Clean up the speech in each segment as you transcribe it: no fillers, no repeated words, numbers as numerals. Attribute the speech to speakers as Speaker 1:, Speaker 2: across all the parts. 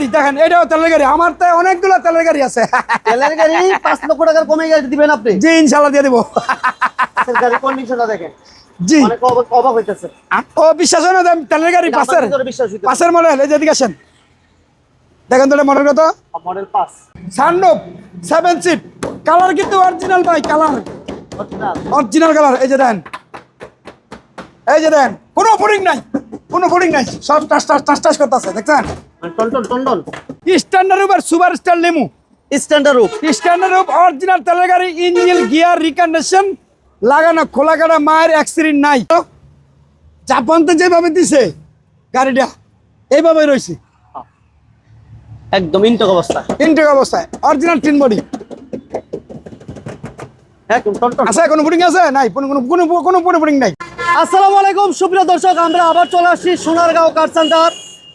Speaker 1: গাড়ি দেখেন, এটাও তেলের গাড়ি। আমার তো অনেকগুলো তেলের গাড়ি আছে।
Speaker 2: তেলের গাড়ি 5 লক্ষ টাকার কমে গাড়ি দিবেন আপনি?
Speaker 1: জি ইনশাআল্লাহ দিয়ে দিব।
Speaker 2: পাশের গাড়ি কন্ডিশনটা দেখেন,
Speaker 1: জি
Speaker 2: অনেক অবাক হইতেছে।
Speaker 1: ও বিশ্বাস হয় না যে আমি তেলের গাড়ি পাশের মডেল, এই যে এদিকে আসেন দেখেন তো মডেল কত,
Speaker 2: মডেল 5
Speaker 1: সানরুফ 7 সিট, কালার কিন্তু অরিজিনাল ভাই, কালার অরিজিনাল কালার। এই যে দেন, এই যে দেন, কোনো ফুডিং নাই, কোনো ফুডিং নাই, সব টাস টাস টাস টাস করতেছে দেখছেন।
Speaker 2: টন
Speaker 1: স্ট্যান্ডার্ড রূপ আর সুপারস্টার লেমু,
Speaker 2: স্ট্যান্ডার্ড রূপ
Speaker 1: অরিজিনাল তেলের গাড়ি, ইঞ্জিন গিয়ার রিকন্ডিশন লাগানো, খোলা কাটা, মায়ের অ্যাক্সিডেন্ট নাই। জাপান তো যেভাবে দিছে গাড়িটা এইভাবে রয়েছে
Speaker 2: একদম ইনটেক
Speaker 1: অবস্থায়, অরিজিনাল টিন বডি।
Speaker 2: একদম টন
Speaker 1: আছে কোনো ফুডিং আছে? নাই, কোনো ফুডিং নাই।
Speaker 2: আসসালামু আলাইকুম সুপ্রিয় দর্শক, আমরা আবার চলে আসছি সোনারগাঁও কার সেন্টার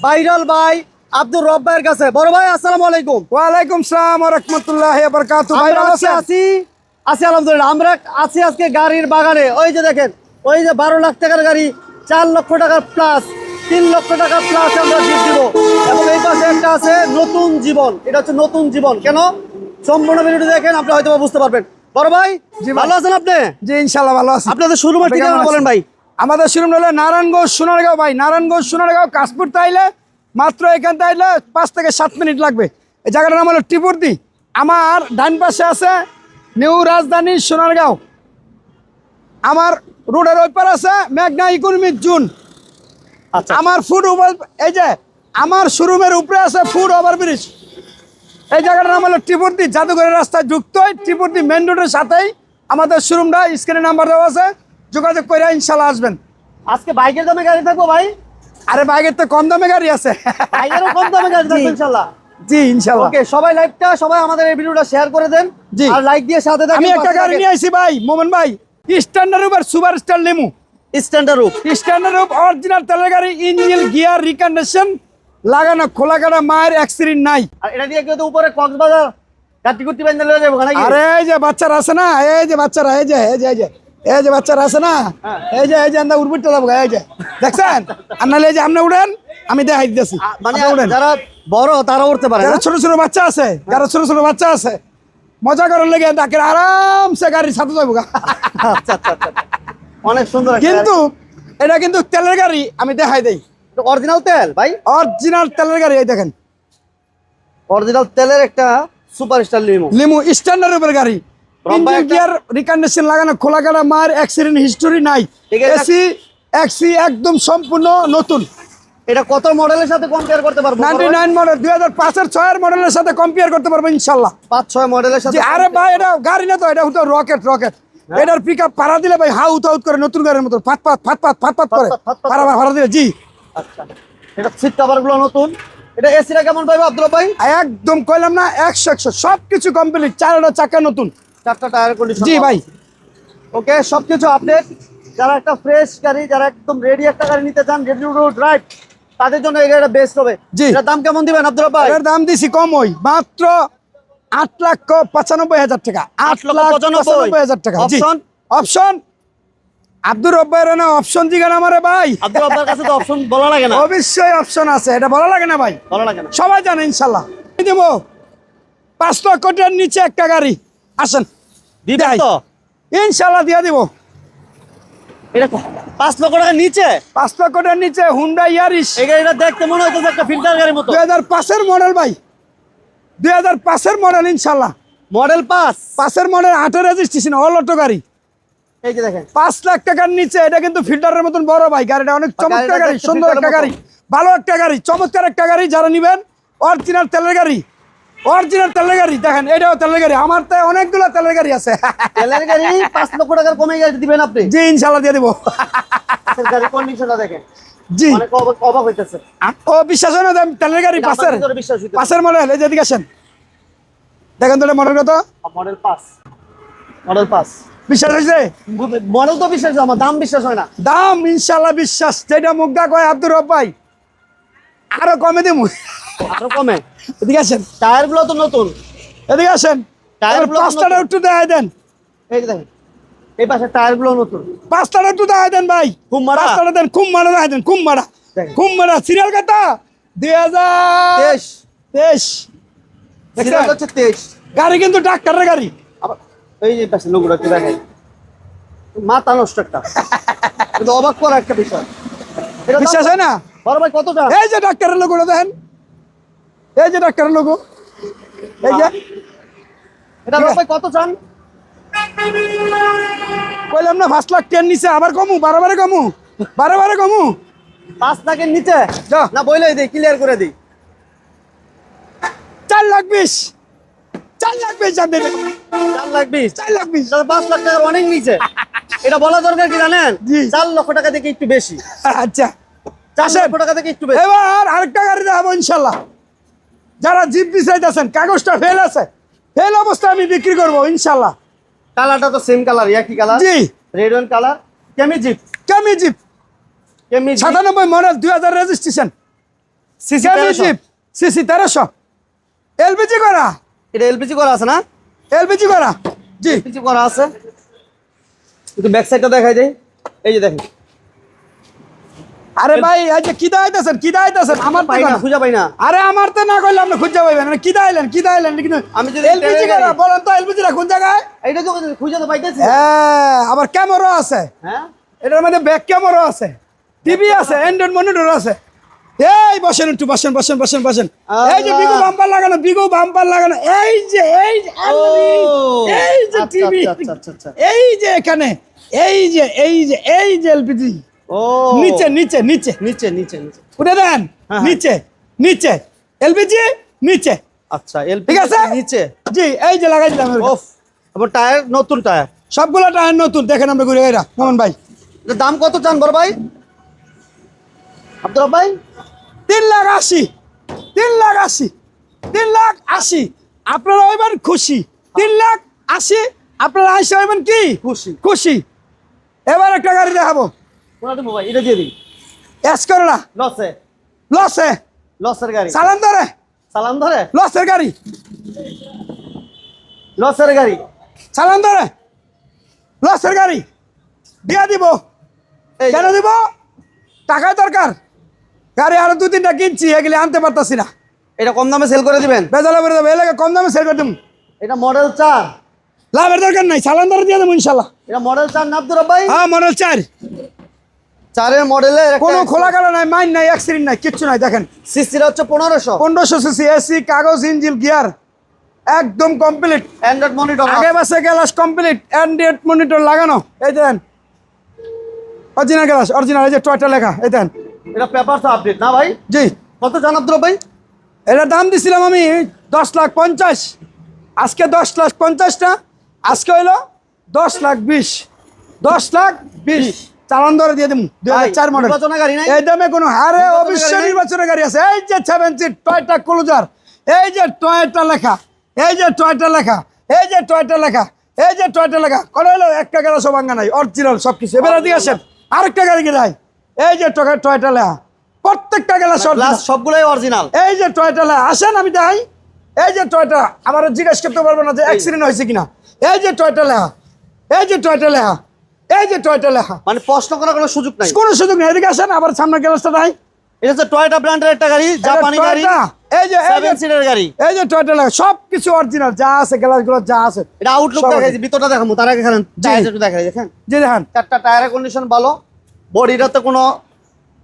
Speaker 2: ভাইরাল ভাই আব্দুর রব ভাইয়ের কাছে। বড় ভাই আসসালামু আলাইকুম।
Speaker 1: ওয়ালাইকুম সালাম ওয়া রাহমাতুল্লাহি ওয়া বারাকাতুহু। ভাই ভালো আছেন?
Speaker 2: আছি আলহামদুলিল্লাহ। আমরা আছি আজকে গাড়ির বাগানে। ওই যে দেখেন, ওই যে 12 লাখ টাকার গাড়ি, 4 লক্ষ টাকার প্লাস, 3 লক্ষ টাকা প্লাস আমরা গিফট দিব। এবং এই পাশে একটা আছে নতুন জীবন, এটা হচ্ছে নতুন জীবন। কেন? সম্পূর্ণ ভিডিওটি দেখেন, আপনি হয়তো বুঝতে পারবেন। বড় ভাই
Speaker 1: জি
Speaker 2: ভালো আছেন আপনি?
Speaker 1: জি ইনশাআল্লাহ ভালো আছি।
Speaker 2: আপনাদের শোরুমের ঠিকানা বলেন ভাই।
Speaker 1: আমাদের শোরুম হলো নারায়ণগঞ্জ সোনারগাঁও ভাই, নারায়ণগঞ্জ সোনারগাঁও কাশপুর তাইলে মাত্র এখান তাইলে 5 থেকে 7 মিনিট লাগবে। এই জায়গাটার নাম হলো টিপুরদি। আমার ডান পাশে আছে নিউ রাজধানী সোনারগাঁও, আমার রোডের ওই পার আছে মেঘনা ইকোনমিক জোন।
Speaker 2: আচ্ছা,
Speaker 1: আমার ফুড ওভার, এই যে আমার শোরুমের উপরে আছে ফুড ওভারব্রিজ। এই জায়গাটার নাম হলো টিপুরদি, জাদুঘরের রাস্তায় যুক্ত টিপুরদি মেন রোডের সাথেই আমাদের শোরুমটা, স্ক্রিনে নাম্বার দেওয়া আছে, যোগাযোগ করে ইনশাল্লাহ আসবেন।
Speaker 2: আজকে বাইকের দামে গাড়ি থাকবো ভাই?
Speaker 1: আরে বাইকের তো কম দামে গাড়ি আছে,
Speaker 2: বাইকেরও কম দামে গাড়ি থাকবে ইনশাআল্লাহ।
Speaker 1: জি ইনশাআল্লাহ।
Speaker 2: ওকে, সবাই আমাদের এই ভিডিওটা শেয়ার করে দেন,
Speaker 1: জি
Speaker 2: আর লাইক দিয়ে সাথে থাকেন।
Speaker 1: আমি একটা গাড়ি নিয়ে আইছি ভাই মোমেন ভাই, স্ট্যান্ডার্ড রূপ আর সুপারস্টার লেমু।
Speaker 2: স্ট্যান্ডার্ড রূপ
Speaker 1: অরিজিনাল তেলের গাড়ি, ইঞ্জিন গিয়ার রিকন্ডিশন লাগানো, খোলা কাটা, মায়ের অ্যাক্সিডেন্ট নাই।
Speaker 2: আর এটা দিয়ে কেউ উপরে কক্সবাজার গাটি গুটি বেঁধে লয়ে যাবো নাকি?
Speaker 1: আরে এই যে বাচ্চারা আছে না, এই যে বাচ্চারা, এই যে এই যে এই যে এই যে বাচ্চারা আছে না, এই যে আমরা উড়বিট যাবো, এই যে দেখছেন। আর নাহলে এই যে আপনি উড়েন, আমি দেখাই দিতেছি।
Speaker 2: মানে যারা বড় তারা উঠতে পারে,
Speaker 1: যারা ছোট ছোট বাচ্চা আছে, মজা করার লেগে তাকে আরামসে গাড়ির সাথে যাবো।
Speaker 2: আচ্ছা, অনেক সুন্দর।
Speaker 1: কিন্তু এটা কিন্তু তেলের গাড়ি, আমি দেখাই দেই।
Speaker 2: অরিজিনাল তেল ভাই,
Speaker 1: অরিজিনাল তেলের গাড়ি। এই দেখেন
Speaker 2: অরিজিনাল তেলের একটা সুপারস্টার
Speaker 1: লিমু স্ট্যান্ডার্ড উপর গাড়ি, ইঞ্জিন গিয়ার রিকন্ডিশন লাগানো, খোলা কাটা, মার অ্যাক্সিডেন্ট হিস্টোরি নাই, এসি একদম সম্পূর্ণ নতুন।
Speaker 2: এটা কত মডেলের সাথে কম্পেয়ার করতে পারবো?
Speaker 1: 99 মডেল, 2005 এর 6 এর মডেলের সাথে কম্পেয়ার করতে পারবো ইনশাআল্লাহ।
Speaker 2: 5-6 মডেলের সাথে।
Speaker 1: আরে ভাই এটা গাড়ি না তো, এটা হতো রকেট। এটার পিকআপ পাড়া দিলে ভাই হাউ উঠাউট করে, নতুন গাড়ির মতো ফাট করে পাড়া দিলে। জি
Speaker 2: আচ্ছা, এটা সিট কভার গুলো নতুন। এটা এসিটা কেমন পাইবো আব্দুল ভাই?
Speaker 1: একদম কইলাম না, 100 সবকিছু কমপ্লিট, 4টা চাকা নতুন,
Speaker 2: 4টা টায়ার কন্ডিশন।
Speaker 1: জি ভাই।
Speaker 2: ওকে, সবকিছু আপডেট। যারা একটা ফ্রেশ গাড়ি, যারা একদম রেডি একটা গাড়ি নিতে চান, রেডি টু ড্রাইভ, তাদের জন্য এই গাড়িটা বেস্ট হবে। এটার দাম কেমন দিবেন আব্দুল ভাই?
Speaker 1: এর দাম দিছি কম, ওই মাত্র 8,95,000 টাকা। 8,95,000 টাকা। জি অপশন আব্দুর রব্বাইর না, অপশন জিগান আমারে ভাই।
Speaker 2: আব্দুর রব্বার কাছে তো অপশন বলা লাগে না?
Speaker 1: অবশ্যই অপশন আছে, এটা বলা লাগে না ভাই,
Speaker 2: বলা লাগে না,
Speaker 1: সবাই জানে ইনশাআল্লাহ। দেব 5 লক্ষ টাকার নিচে একটা গাড়ি, আসেন
Speaker 2: দিবেন তো
Speaker 1: ইনশাআল্লাহ দিয়ে দিব।
Speaker 2: এটা 5 লক্ষ টাকার নিচে?
Speaker 1: 5 লক্ষ টাকার নিচে হুন্ডা ইয়ারিস।
Speaker 2: এই গাড়িটা দেখতে মনে হইতেছে একটা ফিল্টার গাড়ির মতো।
Speaker 1: 2005 এর মডেল ভাই, 2005 এর মডেল ইনশাআল্লাহ।
Speaker 2: মডেল
Speaker 1: 5 এর মডেল, 8 রেজিস্ট্রেশন, অল অটো গাড়ি।
Speaker 2: এই যে দেখেন
Speaker 1: 5 লাখ টাকার নিচে, এটা কিন্তু ফিল্টারের মতন বড় ভাই গাড়িটা, অনেক চমৎকার গাড়ি, সুন্দর একটা গাড়ি, ভালো একটা গাড়ি, চমৎকার একটা গাড়ি। যারা নিবেন অরিজিনাল তেলের গাড়ি, দেখেন এটাও তেলের গাড়ি। আমার তো অনেকগুলো তেলের গাড়ি আছে।
Speaker 2: তেলের গাড়ি 5 লক্ষ টাকার কমে গাড়ি দিবেন আপনি?
Speaker 1: জি ইনশাআল্লাহ দিয়ে দিব।
Speaker 2: পাশের গাড়ি কন্ডিশনটা দেখেন,
Speaker 1: জি
Speaker 2: অনেক অবাক হইতেছে।
Speaker 1: ও বিশ্বাস হয় না যে আমি তেলের গাড়ি পাশের মডেল, এই যে এদিকে আসেন দেখেন তো মডেল কত,
Speaker 2: মডেল 5।
Speaker 1: বিশ্বাস হয়েছে?
Speaker 2: মডেল তো বিশ্বাস, আমার দাম বিশ্বাস হয় না।
Speaker 1: দাম ইনশাআল্লাহ বিশ্বাস, যেটা মুগ্ধা কয় আব্দুর রব ভাই, আরো কমে দিব।
Speaker 2: আরো কমে?
Speaker 1: এদিকে আসেন,
Speaker 2: টায়ার গুলো তো নতুন।
Speaker 1: এদিকে আসেন, পাঁচটাটা একটু দেখাই দেন।
Speaker 2: এই দেখেন, এই পাশে টায়ার গুলো নতুন,
Speaker 1: পাঁচটাটা একটু দেখাই দেন ভাই। পাঁচটাটা দেন, খুব মারা দেখাই দেন, খুব মারা সিরিয়াল কত? 2023 23
Speaker 2: সিরিয়াল
Speaker 1: দেখছেন?
Speaker 2: হচ্ছে 23।
Speaker 1: গাড়ি কিন্তু ডাক্তারের গাড়ি।
Speaker 2: আবার এই যে পাশে লোগোটা একটু দেখাই, মাথা নষ্ট একটা, কিন্তু অবাক করা একটা বিষয়। এটা
Speaker 1: বিশ্বাস হয় না?
Speaker 2: বড় ভাই কতটা?
Speaker 1: এই যে ডাক্তারের লোগোটা দেখেন, এই যে ডাক্তারের লোগো, এই যে
Speaker 2: এটা বড় ভাই কত চান?
Speaker 1: কইলাম না 5 লাখ 10 নিচে, আবার কমু, বারে কমু, বারে কমু।
Speaker 2: 5 লাখের নিচে
Speaker 1: যা।
Speaker 2: না, বইলেই দিই, ক্লিয়ার করে দিই।
Speaker 1: 4 লাখ 20, 4 লাখ 20 জান দেবে,
Speaker 2: 4 লাখ 20,
Speaker 1: 4 লাখ 20।
Speaker 2: তাহলে 5 লাখ টাকার অনেক নিচে। এটা বলা দরকার কি জানেন?
Speaker 1: জি।
Speaker 2: 4 লক্ষ টাকা থেকে একটু বেশি,
Speaker 1: আচ্ছা
Speaker 2: 4
Speaker 1: আসেন।
Speaker 2: লক্ষ টাকা থেকে একটু বেশি।
Speaker 1: এবার আরেকটা গাড়ি দেখাবো ইনশাল্লাহ। যারা জিপ বিচাইতেছেন, কাগজটা ফেল আছে, ফেল অবস্থায় আমি বিক্রি করবো ইনশাল্লাহ।
Speaker 2: কালারটা তো সেম কালার, একই কালার,
Speaker 1: জি,
Speaker 2: red one color. Cami jeep,
Speaker 1: Cami jeep
Speaker 2: Cami jeep
Speaker 1: 97 model 2000 registration,
Speaker 2: CC
Speaker 1: Cami jeep CC 1300, LPG করা,
Speaker 2: এটা এলপিজি করা আছে না?
Speaker 1: এলপিজি করা। জি,
Speaker 2: এলপিজি করা আছে। একটু ব্যাক সাইডটা দেখাই দেই, এই যে দেখেন।
Speaker 1: আরে ভাই এই যে কি দাইতেছেন, কি দাইতেছেন আমার তো
Speaker 2: পাই না,
Speaker 1: না।
Speaker 2: খুঁজে পাই না।
Speaker 1: আরে আমার তো না করলে আপনি খুঁজে পাইবেন না। কি দাইলেন, কি দাইলেন কিন্তু
Speaker 2: আমি যদি
Speaker 1: এলপিজি করা বলেন তো, এলপিজি কোন জায়গায়?
Speaker 2: এইটা তো খুঁজে তো পাইতেছি।
Speaker 1: হ্যাঁ, আবার ক্যামেরা আছে,
Speaker 2: হ্যাঁ,
Speaker 1: এটার মধ্যে ব্যাক ক্যামেরা আছে, টিভি আছে, অ্যান্ড্রয়েড মনিটর আছে। এই বসেন একটু, বসেন বসেন বসেন বসেন। এই যে বিগো বাম্পার লাগানো, বিগো বাম্পার লাগানো, এই যে এই যে
Speaker 2: আচ্ছা,
Speaker 1: টিভি,
Speaker 2: আচ্ছা, আচ্ছা, আচ্ছা।
Speaker 1: এই যে এখানে, এই যে এলপিজি
Speaker 2: ও
Speaker 1: নিচে নিচে নিচে
Speaker 2: নিচে নিচে নিচে।
Speaker 1: উঠে দেন,
Speaker 2: হ্যাঁ।
Speaker 1: নিচে নিচে এলপিজি নিচে।
Speaker 2: আচ্ছা, এলপিজি
Speaker 1: ঠিক আছে?
Speaker 2: নিচে।
Speaker 1: জি, এই যে লাগাই দিলাম এবার।
Speaker 2: ওফ, আবার টায়ার নতুন টায়ার।
Speaker 1: সবগুলো টায়ার নতুন, দেখেন আমরা ঘুরে গেরা মোহন ভাই।
Speaker 2: এটার দাম কত চান বড় ভাই? আব্দুর ভাই
Speaker 1: 3,80,000, 3,80,000, 3,80,000। আপনারা হইবেন খুশি, 3,80,000 আপনারা আইসা হইবেন কি
Speaker 2: খুশি।
Speaker 1: খুশি। এবার একটা গাড়ি দেখাবো,
Speaker 2: কোনটা দেবো ভাই? এটা দিয়ে দিই।
Speaker 1: এস করে না,
Speaker 2: লসে,
Speaker 1: লসে
Speaker 2: লসের গাড়ি।
Speaker 1: চালান ধরে,
Speaker 2: সালাম ধরে,
Speaker 1: লসের গাড়ি,
Speaker 2: লসের গাড়ি।
Speaker 1: চালান ধরে, লসের গাড়ি দিয়া দিব।
Speaker 2: এই যে,
Speaker 1: কেন দিব? টাকা দরকার। গাড়ি আরো 2-3টা কিনছি, এগুলি আনতে পারতাছি না,
Speaker 2: এটা কম দামে সেল করে দিবেন।
Speaker 1: বেজালা বেড়ে দেবো, এলাকা কম দামে সেল করে দেবো।
Speaker 2: এটা মডেল 4,
Speaker 1: লাভের দরকার নাই, চালান ধরে দিয়ে দেবো ইনশাল্লাহ।
Speaker 2: এটা মডেল 4 না আব্দুর ভাই?
Speaker 1: হ্যাঁ, মডেল 4,
Speaker 2: 4-এর মডেলের
Speaker 1: কোনো খোলা কালা নাই, মাইন নাই, অ্যাক্সিডেন্ট নাই, কিচ্ছু নাই। দেখেন
Speaker 2: সিসিটা হচ্ছে 1500,
Speaker 1: 1500 সিসি, এসি, কাগজ, ইঞ্জিন, গিয়ার একদম কমপ্লিট।
Speaker 2: Android monitor.
Speaker 1: আগে বাসে গ্লাস কমপ্লিট, অ্যান্ড্রয়েড মনিটর লাগানো। এই দেন অরিজিনাল গ্লাস, অরিজিনাল, এই যে টয়টা লেখা, এই দেন।
Speaker 2: এটা পেপারস আপডেট না ভাই?
Speaker 1: জি,
Speaker 2: কত জান আব্দুর ভাই?
Speaker 1: এটার দাম দিছিলাম আমি 10,50,000, আজকে 10,50,000টা, আজকে হইলো 10,20,000, 10,20,000 চালান ধরে দিয়ে দেবো। 2004 মডেল,
Speaker 2: নির্বাচনের গাড়ি নাই?
Speaker 1: এই দামে কোনো হারে
Speaker 2: নির্বাচনের
Speaker 1: অবশ্যই
Speaker 2: গাড়ি নাই?
Speaker 1: নির্বাচনের গাড়ি আছে। এই যে 7 সিট টয়টা ক্রুজার, এই যে টয়টা লেখা, এই যে টয়টা লেখা, এই যে টয়টা লেখা, এই যে টয়টা লেখা। কত হলো? একটা গাড়ি সব ভাঙ্গা নাই, অরিজিনাল সবকিছু। এবার দিয়ে আসেন, আরেকটা গাড়ি কিনাই, এই যে টয়টা লেখা, প্রত্যেকটা গ্লাস
Speaker 2: গ্লাস
Speaker 1: অরিজিনাল।
Speaker 2: সবগুলাই অরিজিনাল।
Speaker 1: এই যে টয়টা লেখা, আসেন আমি দেখাই। এই যে টয়টা, আমার জিজ্ঞেস করতে পারবো না যে অ্যাক্সিডেন্ট হয়েছে কিনা। এই যে টয়টা লেখা, এই যে টয়টা লেখা, এই যে টয়টা লেখা,
Speaker 2: মানে প্রশ্ন করার কোনো সুযোগ নাই।
Speaker 1: কোনো সুযোগ নেই। এদিকে আসেন, আবার সামনে গ্লাসটা নাই।
Speaker 2: এটা হচ্ছে টয়োটা ব্র্যান্ডের একটা গাড়ি, জাপানি গাড়ি,
Speaker 1: এই যে
Speaker 2: 7 সিটের গাড়ি।
Speaker 1: এই যে টয়টা লেখা, সবকিছু অরিজিনাল, যা আছে গ্লাসগুলো যা আছে।
Speaker 2: এটা আউটলুক
Speaker 1: সব
Speaker 2: দেখাইছি, ভিতরটা দেখাবো তার আগে খালেন টায়ার একটু দেখাই। দেখেন
Speaker 1: জি দেখেন,
Speaker 2: 4টা টায়ারের কন্ডিশন ভালো, বডিটাতে কোনো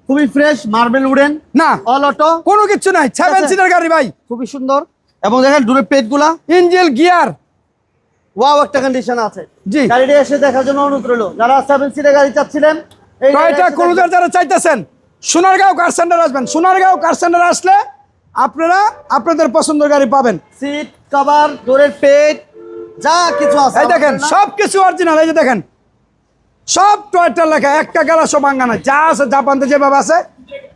Speaker 2: খুবই ফ্রেশ, মার্বেল উডেন,
Speaker 1: না
Speaker 2: অল অটো,
Speaker 1: কোনো কিছু নাই, 7
Speaker 2: আছে।
Speaker 1: সিটার গাড়ি ভাই।
Speaker 2: খুবই সুন্দর। এবং দেখেন দূরের পেটগুলা,
Speaker 1: ইঞ্জিন, গিয়ার,
Speaker 2: ওয়াও একটা কন্ডিশন আছে।
Speaker 1: জি।
Speaker 2: গাড়িটা এসে দেখার জন্য অনুরোধ রইল, যারা 7 সিটের গাড়ি চাচ্ছিলেন। এই
Speaker 1: টয়টা
Speaker 2: গাড়িটা এসে
Speaker 1: ক্রুজার যারা চাইতেছেন, সোনারগাঁও কার সেন্টার আসবেন। সোনারগাঁও কার সেন্টার আসলে আপনারা আপনাদের পছন্দের গাড়ি পাবেন।
Speaker 2: সিট কভার, দূরের পেট, যা কিছু আছে
Speaker 1: এই দেখেন, সবকিছু অরিজিনাল। এই যে দেখেন, সব টয়টার লেখা, একটা গেলা সব ভাঙ্গা নাই, যা আছে জাপানতে যেভাবে আছে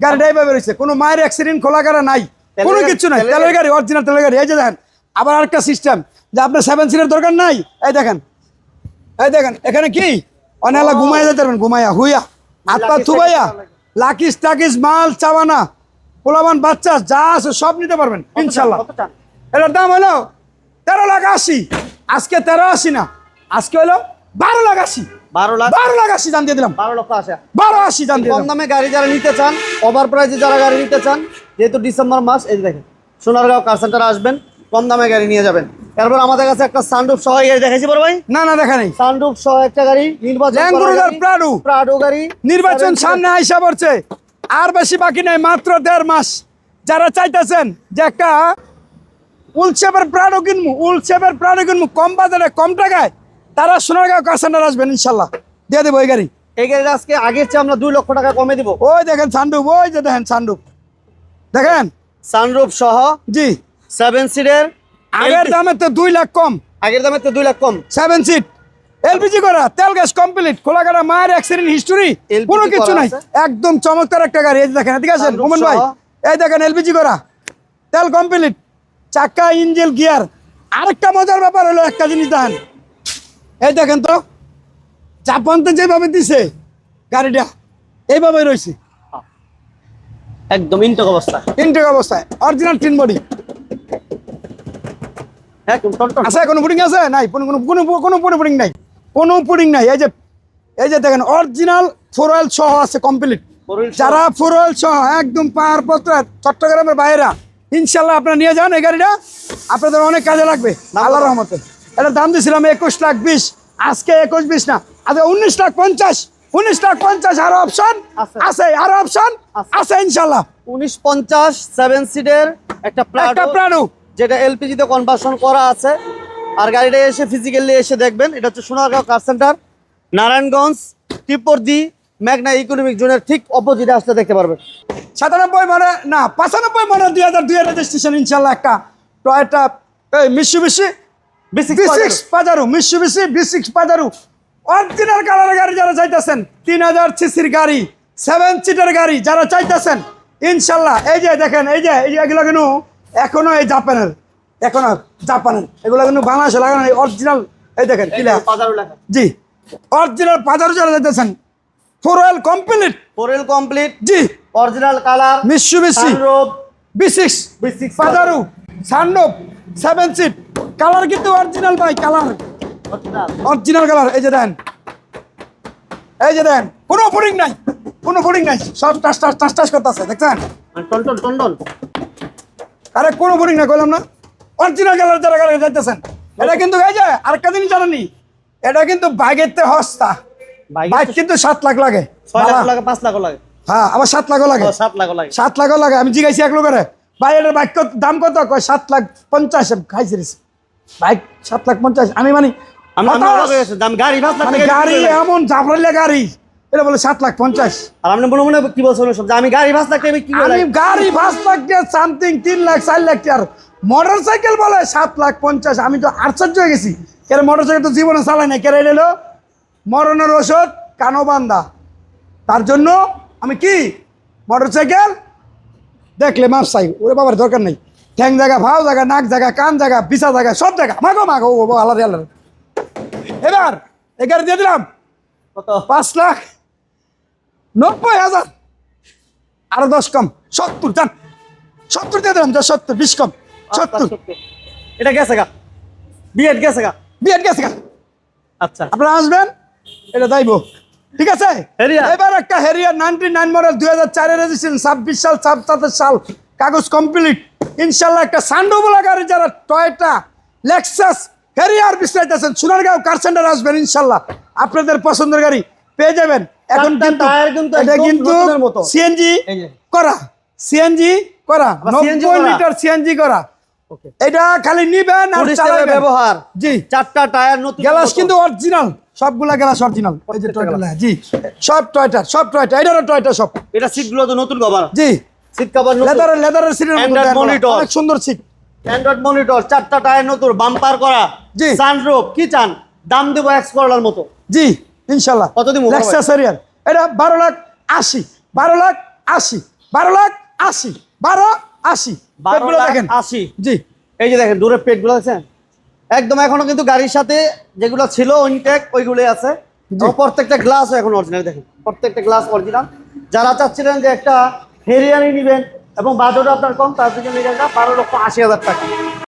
Speaker 1: গাড়িটা এইভাবে রয়েছে। কোনো মায়ের অ্যাক্সিডেন্ট, খোলা কারা নাই, কোনো কিছু নাই, তেলের গাড়ি, অরিজিনাল তেলের গাড়ি। এই যে দেখেন, আবার আরেকটা সিস্টেম যে আপনার 7 সিটের দরকার নাই। এই দেখেন, এই দেখেন, এখানে কি অনেকলা ঘুমাইয়া যেতে পারবেন, ঘুমাইয়া হুইয়া হাত পা থুবাইয়া, লাকিস টাকিস মাল চাওয়ানা, পোলাবান বাচ্চা যা আছে সব নিতে পারবেন ইনশাল্লাহ। এটার দাম হলো 13,80,000, আজকে 13,80,000 না, আজকে হলো 12,80,000,
Speaker 2: 12 লাখ,
Speaker 1: 12,80,000 জান দিয়ে দিলাম,
Speaker 2: 12 লক্ষ আসে।
Speaker 1: 12,80,000 জান দিয়ে
Speaker 2: কম
Speaker 1: দিলাম।
Speaker 2: দামে গাড়ি যারা নিতে চান, ওভার প্রাইসে যারা গাড়ি নিতে চান, যেহেতু ডিসেম্বর মাস, এই যে দেখেন সোনারগাঁও কার সেন্টারে আসবেন, কম দামে গাড়ি নিয়ে যাবেন। এরপর আমাদের কাছে একটা সানরুফ সহ গাড়ি দেখাইছি বড় ভাই।
Speaker 1: না না দেখা নেই।
Speaker 2: সানরুফ সহ একটা গাড়ি, নির্বাচন
Speaker 1: ল্যান্ড
Speaker 2: করা
Speaker 1: ক্রুজার
Speaker 2: গাড়ি,
Speaker 1: প্রাডো।
Speaker 2: প্রাডো গাড়ি।
Speaker 1: নির্বাচন সামনে আইসা পড়ছে, আর বেশি বাকি নাই, মাত্র 1.5 মাস। যারা চাইতেছেন যে একটা উলশেপের প্রাডো কিনবো কম বাজারে কম টাকায়, তারা সোনারগাঁও কার সেন্টার আসবেন, ইনশাল্লাহ দিয়ে দেবো এই গাড়ি।
Speaker 2: এই গাড়িটা আজকে আগের চেয়ে আমরা 2 লক্ষ টাকা কমে দিব।
Speaker 1: ওই দেখেন সানরুফ, ওই যে দেখেন সানরুফ দেখেন।
Speaker 2: সানরুফ সহ
Speaker 1: জি
Speaker 2: 7 সিটের,
Speaker 1: আগের দামে তো 2 লাখ কম।
Speaker 2: আগের দামে তো 2 লাখ কম।
Speaker 1: 7 সিট এলপিজি করা, তেল গ্যাস কমপ্লিট, খোলা কাটা, মায়ের অ্যাক্সিডেন্ট হিস্টোরি
Speaker 2: LPG
Speaker 1: কোনো কিছু
Speaker 2: করা
Speaker 1: নাই,
Speaker 2: আছে।
Speaker 1: একদম চমৎকার একটা গাড়ি। এই যে দেখেন, ঠিক আছে
Speaker 2: Sunroof
Speaker 1: মোমন ভাই,
Speaker 2: সহ।
Speaker 1: এই দেখেন এলপিজি করা, তেল কমপ্লিট, চাকা, ইঞ্জিন, গিয়ার। আরেকটা মজার ব্যাপার হলো, একটা জিনিস দেখেন, এই দেখেন তো জাপানতে যেভাবে দিছে গাড়িটা, এইভাবে রয়েছে
Speaker 2: একদম ইনটেক অবস্থা,
Speaker 1: ইনটেক অবস্থায়, অরিজিনাল টিন বডি।
Speaker 2: একদম টনটন।
Speaker 1: আছে কোনো পুডিং আছে? নাই, কোনো কোনো কোনো কোনো পুডিং নাই, কোনো পুডিং নাই। এই যে দেখেন অরিজিনাল 4 হুইল সহ আছে কমপ্লিট। যারা 4 হুইল সহ একদম পাহাড় পত্র চট্টগ্রামের বাইরা, ইনশাল্লাহ আপনারা নিয়ে যান এই গাড়িটা, আপনাদের অনেক কাজে লাগবে আল্লাহর রহমতে। এটার দাম দিয়েছিলাম 21,20,000, আজকে 21,20 না, আজকে 19,50,000। 19,50,000 আরো অপশন
Speaker 2: আছে।
Speaker 1: আছে, আরো অপশন আছে ইনশাল্লাহ।
Speaker 2: 1950 7 সিটের একটা
Speaker 1: একটা
Speaker 2: প্রাডো,
Speaker 1: প্রাণু
Speaker 2: যেটা এলপিজি তে কনভার্সন করা আছে। আর গাড়িটা এসে ফিজিক্যালি এসে দেখবেন। এটা হচ্ছে সোনারগাঁও কার সেন্টার, নারায়ণগঞ্জ, টিপরদি, মেঘনা ইকোনমিক জোনের ঠিক অপোজিটে আসতে দেখতে পারবেন।
Speaker 1: 97 মানে না 95 মানে 2002 রেজিস্ট্রেশন ইনশাল্লাহ একটা Toyota Mitsubishi B6 Pajero, Mitsubishi B6 Pajero, original কালারের গাড়ি যারা চাইতেছেন, 3000 সিসির গাড়ি, 7 সিটের গাড়ি যারা চাইতেছেন, ইনশাল্লাহ এই যে দেখেন, এই যে এগুলো কিন্তু এখনো এই জাপানের, এগুলো কিন্তু বাংলাদেশে লাগানো অরিজিনাল। এই দেখেন ক্লিয়ার, জি অরিজিনাল পাজারো যারা চাইতেছেন, 4 হুইল কমপ্লিট,
Speaker 2: ফোরেল কমপ্লিট,
Speaker 1: জি
Speaker 2: original color,
Speaker 1: Mitsubishi
Speaker 2: sunroof,
Speaker 1: B6
Speaker 2: B6
Speaker 1: Pajero, sunroof, 7 seat, color কিন্তু অরিজিনাল ভাই, কালার অরিজিনাল কালার। এই যে দেন, কোনো ফুডিং নাই, সব টাস করতেছে, দেখছেন?
Speaker 2: টনটন টনটন।
Speaker 1: আরে কোনো ফুডিং নাই, কইলাম না অরিজিনাল কালার যারা গাড়ি যাইতেছেন। এটা কিন্তু এই যে আরেকটা জিনিস জানেনি, এটা কিন্তু বাইকের তে হস্তা, বাইক কিন্তু 7 লাখ লাগে,
Speaker 2: 6 লাখ লাগে, 5 লাখ লাগে,
Speaker 1: হ্যাঁ আবার 7 লাখও লাগে,
Speaker 2: 7 লাখ লাগে,
Speaker 1: 7 লাখও লাগে। আমি জিজ্ঞাসি এক লোকের, ভাই এটার বাইক দাম কত? কয় 7,50,000 খাইছি বাইক, 7,50,000। আমি মানে
Speaker 2: আমি অবাক হয়ে গেছি, দাম গাড়ি 5 লাখ
Speaker 1: মানে
Speaker 2: টাকা
Speaker 1: গাড়ি এমন জাফরাইলে গাড়ি, এটা বলে 7,50,000।
Speaker 2: আর আপনি মনে কি বলছেন সব, যে আমি গাড়ি 5 লাখ টাকা কি
Speaker 1: আমি গাড়ি 5 লাখ টাকা সামথিং, 3 লাখ 4 লাখ টাকার মোটর সাইকেল বলে 7,50,000। আমি তো আশ্চর্য হয়ে গেছি, কেন মোটর সাইকেল তো জীবনে চালাই না, কেন এলো মরণের ওষুধ কানো বান্ধা। তার জন্য আমি কি মোটর সাইকেল দেখলে মাপ চাই, ওরে বাবার দরকার নেই, ঠ্যাং জায়গা, ভাও জায়গা, নাক জায়গা, কান জায়গা, বিছা জায়গা, সব জায়গা মাগো ও আলাদা আলাদা। এবার এই গাড়ি দিয়ে দিলাম
Speaker 2: কত?
Speaker 1: 5,90,000, আরো 10 কম, 70 যান, 70 দিয়ে দিলাম, 70 20 কম, 70।
Speaker 2: এটা গেছে গা, বিএড গেছে গা।
Speaker 1: বিয়ের গেছে গা।
Speaker 2: আচ্ছা,
Speaker 1: আপনারা আসবেন, এটা যাইবো, ঠিক আছে?
Speaker 2: হেরিয়ার।
Speaker 1: এবার একটা হেরিয়ার 99 মডেল, 2004 এর রেজিস্ট্রেশন, 26 সাল 27 সাল কাগজ কমপ্লিট, ইনশাল্লাহ একটা সান্ডোবলা গাড়ি যারা টয়োটা, লেক্সাস, হেরিয়ার বিস্তারিতেছেন, সোনারগাঁও কার সেন্টার আসবেন, ইনশাল্লাহ আপনাদের পছন্দের গাড়ি পেয়ে যাবেন। এখন
Speaker 2: চারটা
Speaker 1: কিন্তু
Speaker 2: টায়ার কিন্তু
Speaker 1: এটা
Speaker 2: একদম
Speaker 1: কিন্তু
Speaker 2: নতুনের মতো।
Speaker 1: সিএনজি
Speaker 2: এই যে।
Speaker 1: করা, সিএনজি করা,
Speaker 2: আবার CNG
Speaker 1: 90
Speaker 2: করা।
Speaker 1: লিটার সিএনজি করা।
Speaker 2: ওকে,
Speaker 1: এটা খালি নিবেন আর
Speaker 2: পুলিশ
Speaker 1: চালাবেন।
Speaker 2: ব্যবহার,
Speaker 1: জি,
Speaker 2: চারটা টায়ার নতুন,
Speaker 1: গ্লাস কিন্তু অরিজিনাল, সবগুলা গ্লাস অরিজিনাল। এই যে টয়টা, জি সব টয়টা, এটারও টয়টা সব।
Speaker 2: এটা সিটগুলো তো নতুন কভার,
Speaker 1: জি
Speaker 2: সিট কভার নতুন,
Speaker 1: লেদারের সিটের মধ্যে
Speaker 2: Android
Speaker 1: দেখো,
Speaker 2: monitor।
Speaker 1: অনেক সুন্দর সিট।
Speaker 2: অ্যান্ড্রয়েড মনিটর, চারটা টায়ার নতুন, বাম্পার করা,
Speaker 1: জি।
Speaker 2: সানরুফ, কি চান? দাম দেবো এক্স করলার মতো।
Speaker 1: জি ইনশাআল্লাহ।
Speaker 2: কত দিমু?
Speaker 1: লেক্সাস এরিয়ার এটা 12,80,000, 12,80,000, 12,80,000, 12,80,000 পেটগুলো দেখেন।
Speaker 2: 12,80,000।
Speaker 1: জি
Speaker 2: এই যে দেখেন দূরের পেটগুলো দেখছেন, একদম এখনো কিন্তু গাড়ির সাথে যেগুলো ছিল ইনটেক ওইগুলোই আছে। এবং প্রত্যেকটা গ্লাস এখন অরিজিনাল, দেখেন প্রত্যেকটা গ্লাস অরিজিনাল। যারা চাচ্ছিলেন যে একটা হেরিয়ারই নেবেন এবং বাজেট আপনার কম, তার জন্য 12,80,000 টাকা।